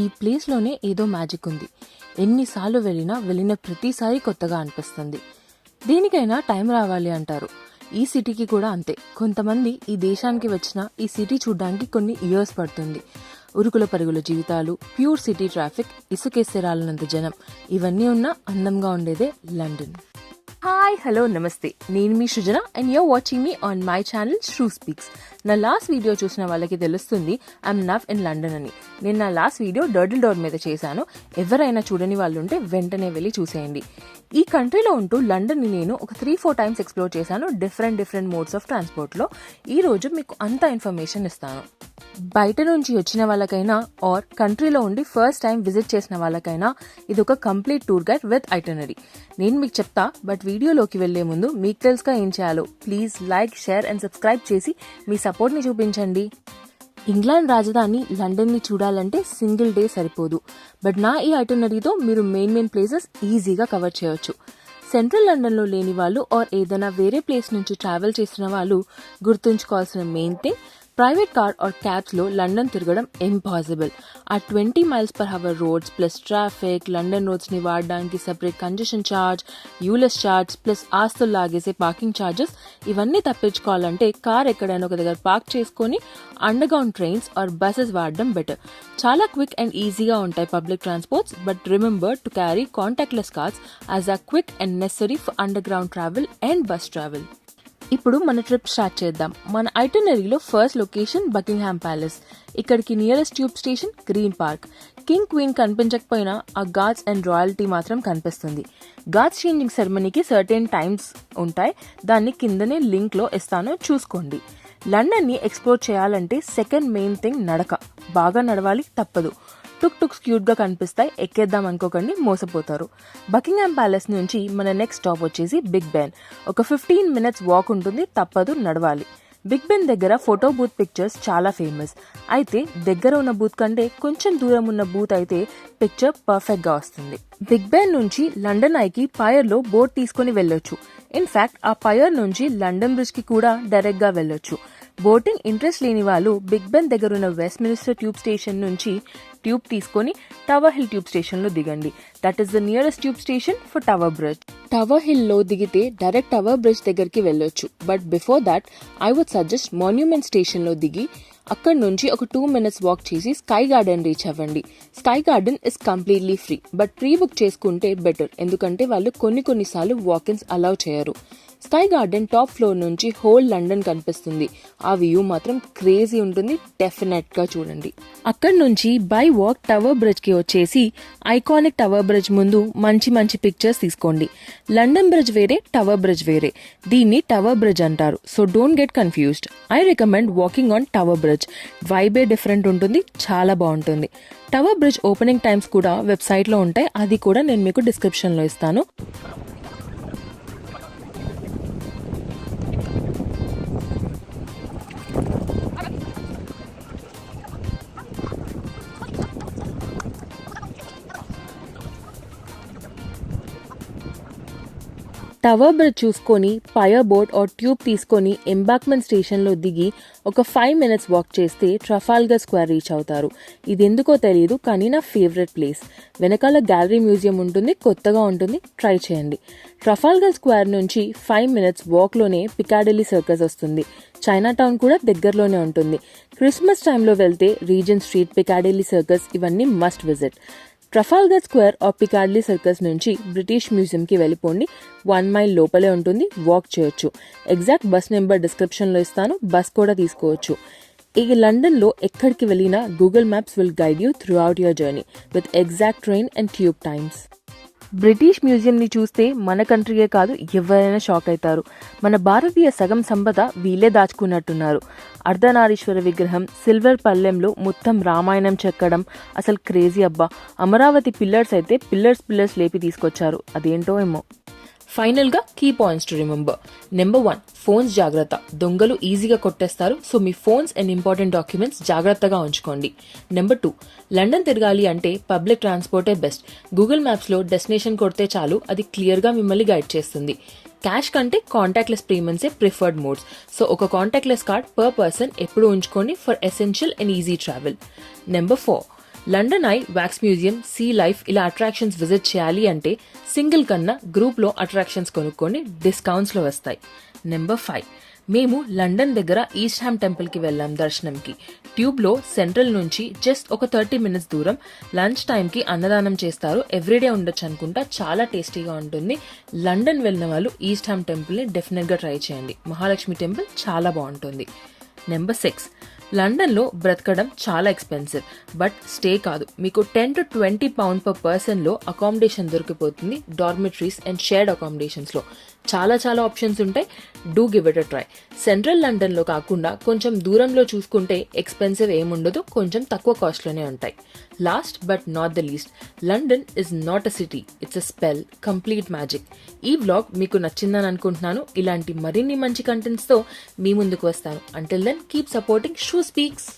ఈ ప్లేస్లోనే ఏదో మ్యాజిక్ ఉంది. ఎన్నిసార్లు వెళ్ళిన ప్రతిసారి కొత్తగా అనిపిస్తుంది. దేనికైనా టైం రావాలి అంటారు. ఈ సిటీకి కూడా అంతే. కొంతమంది ఈ దేశానికి వచ్చినా ఈ సిటీ చూడ్డానికి కొన్ని ఇయర్స్ పడుతుంది. ఉరుకుల పరుగుల జీవితాలు, ప్యూర్ సిటీ ట్రాఫిక్, ఇసుకేస్తే రాలనంత జనం, ఇవన్నీ ఉన్న అందంగా ఉండేదే లండన్. హాయ్, హలో, నమస్తే. నేను మీ Srujana and you're watching me on my channel Sru speaks. నా లాస్ట్ వీడియో చూసిన వాళ్ళకి తెలుస్తుంది ఐఎమ్ నవ్ ఇన్ లండన్ అని. నేను నా లాస్ట్ వీడియో డర్డిల్ డోర్ మీద చేశాను. ఎవరైనా చూడని వాళ్ళు ఉంటే వెంటనే వెళ్ళి చూసేయండి. ఈ కంట్రీలో ఉంటూ లండన్ని నేను ఒక 3-4 టైమ్స్ ఎక్స్ప్లోర్ చేశాను, డిఫరెంట్ మోడ్స్ ఆఫ్ ట్రాన్స్పోర్ట్లో. ఈ రోజు మీకు అంత ఇన్ఫర్మేషన్ ఇస్తాను. బయట నుంచి వచ్చిన వాళ్ళకైనా ఆర్ కంట్రీలో ఉండి ఫస్ట్ టైం విజిట్ చేసిన వాళ్ళకైనా ఇది ఒక complete tour guide with itinerary. నేను మీకు చెప్తా, బట్ వీడియోలోకి వెళ్లే ముందు మీకు తెలుసుగా ఏం చేయాలో. Please like, share and subscribe చేసి మీ సపోర్ట్ని చూపించండి. ఇంగ్లాండ్ రాజధాని లండన్ని చూడాలంటే సింగిల్ డే సరిపోదు, బట్ నా ఈ ఐటనరీతో మీరు మెయిన్ ప్లేసెస్ ఈజీగా కవర్ చేయొచ్చు. సెంట్రల్ లండన్లో లేని వాళ్ళు ఆర్ ఏదైనా వేరే ప్లేస్ నుంచి ట్రావెల్ చేసిన వాళ్ళు గుర్తుంచుకోవాల్సిన main thing, private car or cabs లో లండన్ తిరగడం ఇంపాసిబుల్. ఆ 20 mph roads plus traffic, London roads ని వాడడానికి separate congestion charge, ULEZ charge plus ఆస్తులు లాగేసే పార్కింగ్ ఛార్జెస్, ఇవన్నీ తప్పించుకోవాలంటే కార్ ఎక్కడైనా ఒక దగ్గర పార్క్ చేసుకుని underground trains or buses వాడడం బెటర్. చాలా క్విక్ అండ్ ఈజీగా ఉంటాయి public transports, but remember to carry contactless cards as a quick and necessary for underground travel and bus travel. ఇప్పుడు మన ట్రిప్ స్టార్ట్ చేద్దాం. మన ఐటనరీలో ఫస్ట్ లొకేషన్ బకింగ్హామ్ ప్యాలెస్. ఇక్కడికి nearest tube station Green Park. King queen కనిపించకపోయినా ఆ guards and royalty మాత్రం కనిపిస్తుంది. గార్డ్స్ చేంజింగ్ సెరమనీకి సర్టెన్ టైమ్స్ ఉంటాయి, దాన్ని కిందనే లింక్ లో ఇస్తాను, చూసుకోండి. లండన్ ని ఎక్స్ప్లోర్ చేయాలంటే సెకండ్ మెయిన్ థింగ్ నడక. బాగా నడవాలి, తప్పదు. టుక్స్ క్యూట్ గా కనిపిస్తాయి, ఎక్కేద్దాం అనుకోకండి, మోసపోతారు. బకింగ్హామ్ ప్యాలెస్ నుంచి మన నెక్స్ట్ స్టాప్ వచ్చేసి బిగ్ బెన్. ఒక 15 minutes వాక్ ఉంటుంది, తప్పదు, నడవాలి. బిగ్ బెన్ దగ్గర ఫోటో బూత్ పిక్చర్స్ చాలా ఫేమస్. అయితే దగ్గర ఉన్న బూత్ కంటే కొంచెం దూరం ఉన్న బూత్ అయితే పిక్చర్ పర్ఫెక్ట్ గా వస్తుంది. బిగ్ బెన్ నుంచి లండన్ ఐకి పైర్ లో బోట్ తీసుకుని వెళ్ళొచ్చు. ఇన్ఫాక్ట్ ఆ పైర్ నుంచి లండన్ బ్రిడ్జ్ కి కూడా డైరెక్ట్ గా వెళ్ళొచ్చు. బోటింగ్ ఇంట్రెస్ట్ లేని వాళ్ళు బిగ్ బెన్ దగ్గర ఉన్న వెస్ట్ మినిస్టర్ ట్యూబ్ స్టేషన్ నుంచి ట్యూబ్ తీసుకొని టవర్ హిల్ ట్యూబ్ స్టేషన్ లో దిగండి. That is the nearest tube station for Tower Bridge. Tower Hill లో దిగితే డైరెక్ట్ టవర్ బ్రిడ్జ్ దగ్గరికి వెళ్ళొచ్చు, but before that I would suggest Monument station లో దిగి అక్కడ నుంచి ఒక 2 minutes వాక్ చేసి స్కై గార్డెన్ రీచ్ అవ్వండి. Sky Garden is completely free, but pre book చేసుకుంటే బెటర్, ఎందుకంటే వాళ్ళు కొన్నిసార్లు వాకిన్స్ అలౌ చేయరు. స్కై గార్డెన్ టాప్ ఫ్లోర్ నుంచి హోల్ లండన్ కనిపిస్తుంది. ఆ వ్యూ మాత్రం క్రేజీ ఉంటుంది, డెఫినెట్ గా చూడండి. అక్కడ నుంచి బై వాక్ టవర్ బ్రిడ్జ్ కి వచ్చేసి ఐకానిక్ టవర్ బ్రిడ్జ్ ముందు మంచి పిక్చర్స్ తీసుకోండి. లండన్ బ్రిడ్జ్ వేరే, టవర్ బ్రిడ్జ్ వేరే. దీన్ని టవర్ బ్రిడ్జ్ అంటారు, so don't get confused. I recommend walking on Tower Bridge. వైబే డిఫరెంట్ ఉంటుంది, చాలా బాగుంటుంది. టవర్ బ్రిడ్జ్ ఓపెనింగ్ టైమ్స్ కూడా వెబ్సైట్ లో ఉంటాయి, అది కూడా నేను మీకు డిస్క్రిప్షన్ లో ఇస్తాను. టవర్ బ్రిడ్జ్ చూసుకొని ఫైర్ బోట్ ఆర్ ట్యూబ్ తీసుకొని ఎంబాక్మెంట్ స్టేషన్ లో దిగి ఒక 5 minutes వాక్ చేస్తే ట్రఫాల్గర్ స్క్వేర్ రీచ్ అవుతారు. ఇది ఎందుకో తెలియదు, కానీ నా ఫేవరెట్ ప్లేస్. వెనకాల గ్యాలరీ మ్యూజియం ఉంటుంది, కొత్తగా ఉంటుంది, ట్రై చేయండి. ట్రఫాల్గర్ స్క్వేర్ నుంచి 5 minutes వాక్ లోనే పికాడిలీ సర్కస్ వస్తుంది. చైనా టౌన్ కూడా దగ్గరలోనే ఉంటుంది. క్రిస్మస్ టైంలో వెళ్తే రీజెంట్ స్ట్రీట్, పికాడిలీ సర్కస్, ఇవన్నీ must visit. Trafalgar Square or Piccadilly Circus నుంచి బ్రిటిష్ మ్యూజియం కి వెళ్ళిపోండి. 1 mile లోపలే ఉంటుంది, వాక్ చేయొచ్చు. ఎగ్జాక్ట్ బస్ నెంబర్ డిస్క్రిప్షన్ లో ఇస్తాను, బస్ కూడా తీసుకోవచ్చు. ఈ లండన్ లో ఎక్కడికి వెళ్ళినా Google maps will guide you through out your journey with exact train and tube times. British museum ని చూస్తే మన కంట్రీయే కాదు, ఎవరైనా షాక్ అవుతారు. మన భారతీయ సగం సంపద వీళ్ళే దాచుకున్నట్టున్నారు. అర్ధనారీశ్వర విగ్రహం, సిల్వర్ పల్లెంలో మొత్తం రామాయణం చెక్కడం, అసలు క్రేజీ అబ్బా. అమరావతి పిల్లర్స్ అయితే పిల్లర్స్ లేపి తీసుకొచ్చారు, అదేంటో ఏమో. ఫైనల్ గా key points to remember. Number 1, phones జాగ్రత్త. దొంగలు ఈజీగా కొట్టేస్తారు, సో మీ ఫోన్స్ అండ్ ఇంపార్టెంట్ డాక్యుమెంట్స్ జాగ్రత్తగా ఉంచుకోండి. నెంబర్ 2, లండన్ తిరగాలి అంటే పబ్లిక్ ట్రాన్స్పోర్టే బెస్ట్. గూగుల్ మ్యాప్స్ లో డెస్టినేషన్ కొడితే చాలు, అది క్లియర్ గా మిమ్మల్ని గైడ్ చేస్తుంది. క్యాష్ కంటే కాంటాక్ట్లెస్ పేమెంట్సే ప్రిఫర్డ్ మోడ్స్, సో ఒక కాంటాక్ట్లెస్ కార్డ్ పర్ పర్సన్ ఎప్పుడు ఉంచుకోండి for essential and easy travel. Number 4, London Eye, wax museum, sea life ఇలా అట్రాక్షన్స్ విజిట్ చేయాలి అంటే సింగిల్ కన్నా గ్రూప్లో అట్రాక్షన్స్ కొనుక్కొని డిస్కౌంట్స్లో వస్తాయి. నెంబర్ 5, మేము లండన్ దగ్గర ఈస్ట్ హ్యామ్ టెంపుల్కి వెళ్ళాం దర్శనంకి. ట్యూబ్లో సెంట్రల్ నుంచి జస్ట్ ఒక 30 minutes దూరం. లంచ్ టైంకి అన్నదానం చేస్తారు. ఎవ్రీడే ఉండొచ్చు అనుకుంటా. చాలా టేస్టీగా ఉంటుంది. లండన్ వెళ్ళిన వాళ్ళు ఈస్ట్ హ్యామ్ టెంపుల్ని డెఫినెట్గా ట్రై చేయండి. మహాలక్ష్మి టెంపుల్ చాలా బాగుంటుంది. నెంబర్ 6, లండన్లో బ్రతకడం చాలా ఎక్స్పెన్సివ్. బట్ స్టే కాదు, మీకు 10 to 20 pound per personలో అకామిడేషన్ దొరికిపోతుంది. డార్మిటరీస్ అండ్ షేర్డ్ అకామిడేషన్స్లో చాలా చాలా ఆప్షన్స్ ఉంటాయి. Do give it a try. Central లండన్లో కాకుండా కొంచెం దూరంలో చూసుకుంటే ఎక్స్పెన్సివ్ ఏముండదు, కొంచెం తక్కువ కాస్ట్లోనే ఉంటాయి. Last but not the least, London is not a city, it's a spell, complete magic. ఈ వ్లాగ్ మీకు నచ్చిందని అనుకుంటున్నాను. ఇలాంటి మరిన్ని మంచి కంటెంట్స్తో మీ ముందుకు వస్తాను. Until then keep supporting Shoe speaks.